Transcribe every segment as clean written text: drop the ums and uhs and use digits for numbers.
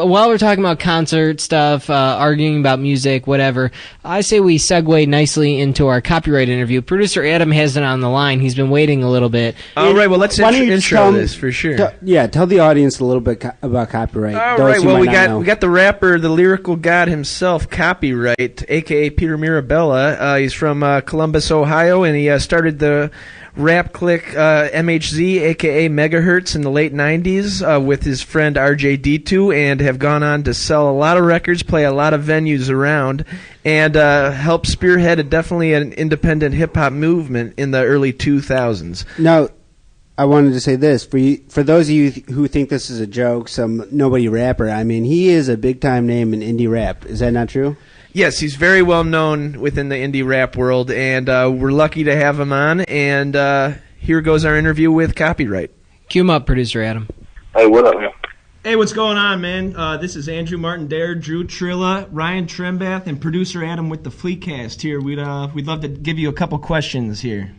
While we're talking about concert stuff, arguing about music, whatever, I say we segue nicely into our copyright interview. Producer Adam has it on the line. He's been waiting a little bit. All right, well, let's intro this for sure. Tell the audience a little bit about copyright. All right, well, we got the rapper, the lyrical god himself, Copywrite, a.k.a. Peter Mirabella. He's from Columbus, Ohio, and he started the rap clique MHZ, a.k.a. Megahertz, in the late 90s with his friend RJD2, and have gone on to sell a lot of records, play a lot of venues around, and help spearhead definitely an independent hip-hop movement in the early 2000s. Now, I wanted to say this. For those of you who think this is a joke, some nobody rapper, I mean, he is a big-time name in indie rap. Is that not true? Yes, he's very well known within the indie rap world, and we're lucky to have him on. And here goes our interview with Copyright. Cue him up, Producer Adam. Hey, what up, man? Hey, what's going on, man? This is Andrew Martin-Dare, Drew Trilla, Ryan Trembath, and Producer Adam with the Fleacast here. We'd love to give you a couple questions here.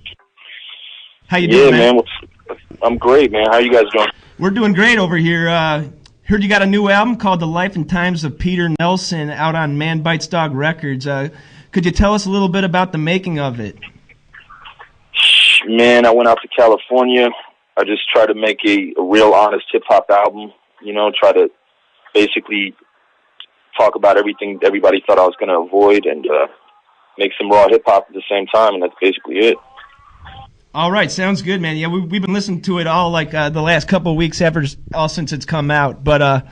How you doing, man? I'm great, man. How you guys doing? We're doing great over here. Heard you got a new album called The Life and Times of Peter Nelson out on Man Bites Dog Records. Could you tell us a little bit about the making of it? Man, I went out to California. I just tried to make a real honest hip-hop album, you know, try to basically talk about everything everybody thought I was going to avoid and make some raw hip-hop at the same time, and that's basically it. All right, sounds good, man. Yeah, we've been listening to it all the last couple of weeks since it's come out. But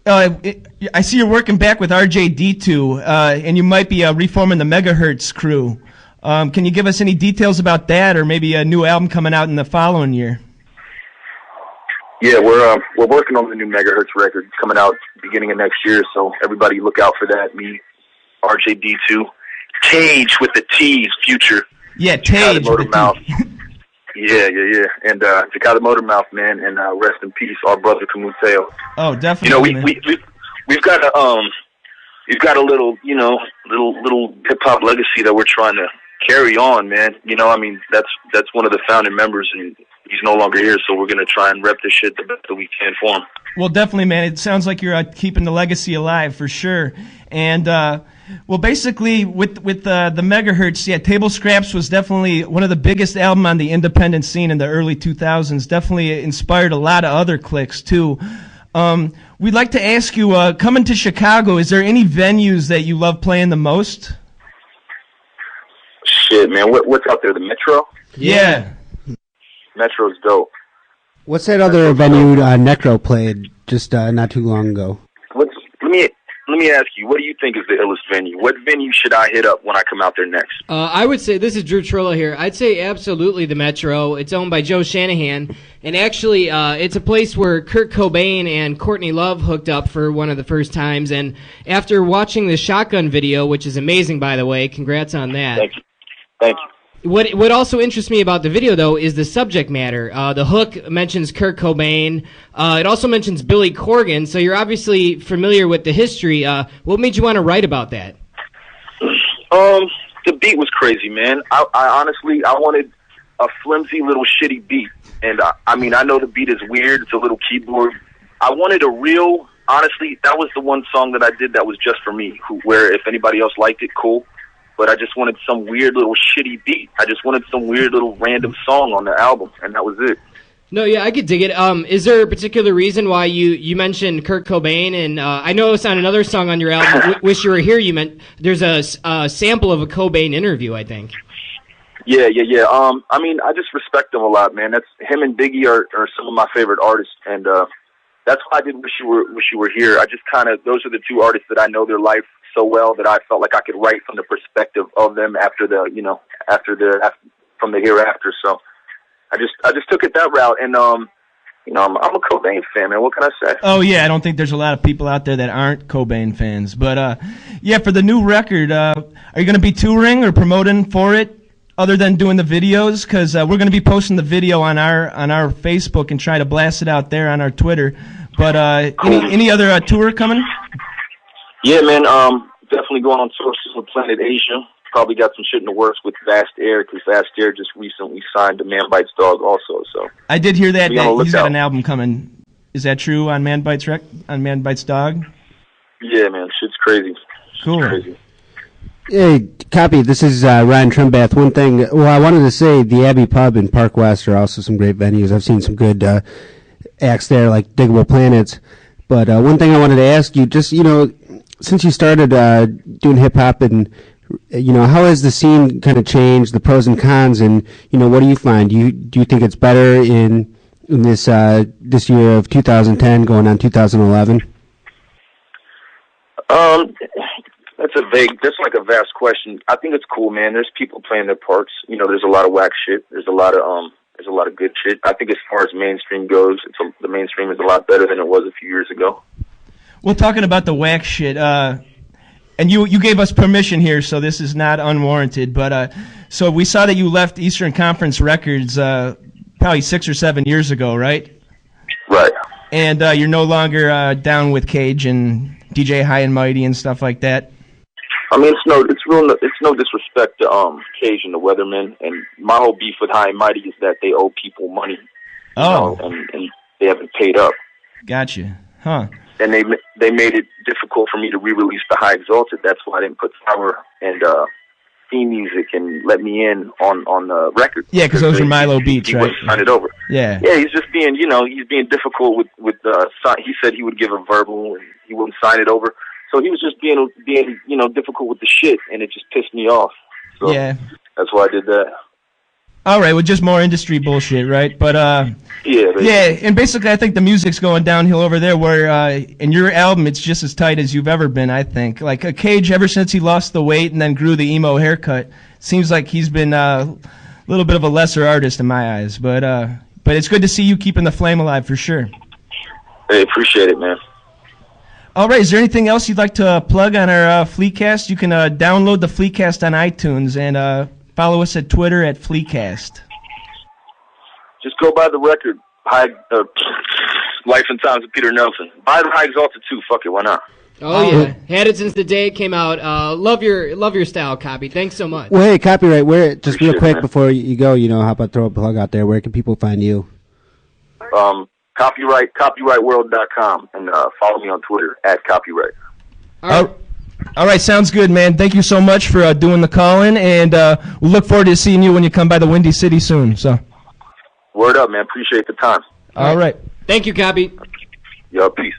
I see you're working back with RJD2, and you might be reforming the Megahertz crew. Can you give us any details about that, or maybe a new album coming out in the following year? Yeah, we're working on the new Megahertz record coming out beginning of next year, so everybody look out for that. Me, RJD2, Tage with the T's, Future. Yeah, Tage. Motormouth. Yeah. And Takada Motormouth, man, and rest in peace, our brother Kamuteo. Oh, definitely. You know, we've got a little, you know, little hip hop legacy that we're trying to carry on, man. You know, I mean, that's one of the founding members, and he's no longer here, so we're gonna try and rep this shit the best that we can for him. Well, definitely, man. It sounds like you're keeping the legacy alive for sure. And well, basically, with the Megahertz, yeah, Table Scraps was definitely one of the biggest album on the independent scene in the early 2000s. Definitely inspired a lot of other cliques too. We'd like to ask you, coming to Chicago, is there any venues that you love playing the most? Shit, man, what's out there? The Metro? Yeah. Metro's dope. What's that other venue Necro played just not too long ago? Let me ask you, what do you think is the illest venue? What venue should I hit up when I come out there next? I would say, this is Drew Trilla here, I'd say absolutely the Metro. It's owned by Joe Shanahan, and actually it's a place where Kurt Cobain and Courtney Love hooked up for one of the first times, and after watching the Shotgun video, which is amazing, by the way, congrats on that. Thank you. What also interests me about the video, though, is the subject matter. The hook mentions Kurt Cobain. It also mentions Billy Corgan, so you're obviously familiar with the history. What made you want to write about that? The beat was crazy, man. I honestly wanted a flimsy little shitty beat. And, I mean, I know the beat is weird. It's a little keyboard. I wanted a real, honestly, that was the one song that I did that was just for me, where if anybody else liked it, cool. But I just wanted some weird little shitty beat. I just wanted some weird little random song on the album, and that was it. No, yeah, I could dig it. Is there a particular reason why you mentioned Kurt Cobain? And I noticed on another song on your album, Wish You Were Here, there's a sample of a Cobain interview, I think. Yeah. I mean, I just respect him a lot, man. That's him and Biggie are some of my favorite artists, and that's why I did Wish You Were Here. I just those are the two artists that I know their life so well that I felt like I could write from the perspective of them from the hereafter. So I just took it that route, and I'm a Cobain fan, man. What can I say? Oh yeah, I don't think there's a lot of people out there that aren't Cobain fans. But yeah, for the new record, are you going to be touring or promoting for it, other than doing the videos? Because we're going to be posting the video on our Facebook and try to blast it out there on our Twitter. But any other tour coming? Yeah, man, definitely going on tour with Planet Asia. Probably got some shit in the works with Vast Air, because Vast Air just recently signed to Man Bites Dog also. So I did hear that he's got an album coming. Is that true on Man Bites Dog? Yeah, man, shit's crazy. Cool. Crazy. Hey, Copy, this is Ryan Trimbath. One thing, well, I wanted to say the Abbey Pub in Park West are also some great venues. I've seen some good acts there, like Diggable Planets. But one thing I wanted to ask you, just, since you started doing hip-hop and, how has the scene kind of changed, the pros and cons, and, what do you find? Do you think it's better in this year of 2010 going on 2011? That's like a vast question. I think it's cool, man. There's people playing their parts. There's a lot of whack shit. There's a lot of good shit. I think as far as mainstream goes, the mainstream is a lot better than it was a few years ago. Well, talking about the whack shit, and you gave us permission here, so this is not unwarranted, but so we saw that you left Eastern Conference Records probably 6 or 7 years ago, right? Right. And you're no longer down with Cage and DJ High and Mighty and stuff like that. I mean, it's no disrespect to Cage and the Weathermen, and my whole beef with High and Mighty is that they owe people money. And they haven't paid up. Gotcha. Huh. And they made it difficult for me to re-release the High Exalted. That's why I didn't put Sour and theme music and Let Me In on the record. Yeah, because those were Milo beats, right? He wouldn't sign it over. Yeah. Yeah, he's just being, he's being difficult with he said he would give a verbal and he wouldn't sign it over. So he was just being difficult with the shit, and it just pissed me off. So yeah. That's why I did that. All right, well, just more industry bullshit, right? But yeah, and basically, I think the music's going downhill over there. Where in your album, it's just as tight as you've ever been. I think, like a Cage, ever since he lost the weight and then grew the emo haircut, seems like he's been a little bit of a lesser artist in my eyes. But it's good to see you keeping the flame alive for sure. Hey, appreciate it, man. All right, is there anything else you'd like to plug on our Fleacast? You can download the Fleacast on iTunes and follow us at Twitter at Fleacast. Just go buy the record, Life and Times of Peter Nelson. Buy the High Exalted too. Fuck it, why not? Oh yeah, had it since the day it came out. Love your style, Copy. Thanks so much. Well, hey, Copyright, where just Appreciate real quick it, before you go, how about throw a plug out there? Where can people find you? Copywriteworld.com, and follow me on Twitter at Copyright. All right, sounds good, man. Thank you so much for doing the call-in, and we'll look forward to seeing you when you come by the Windy City soon. So, word up, man. Appreciate the time. All right. Thank you, Copy. Yo, peace.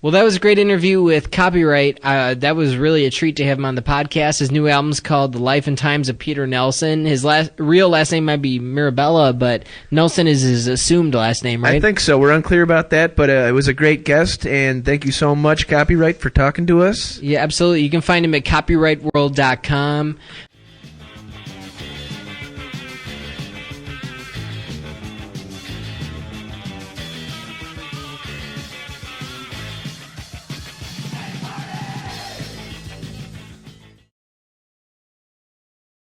Well, that was a great interview with Copyright. That was really a treat to have him on the podcast. His new album's called The Life and Times of Peter Nelson. His real last name might be Mirabella, but Nelson is his assumed last name, right? I think so. We're unclear about that, but it was a great guest, and thank you so much, Copyright, for talking to us. Yeah, absolutely. You can find him at copyrightworld.com.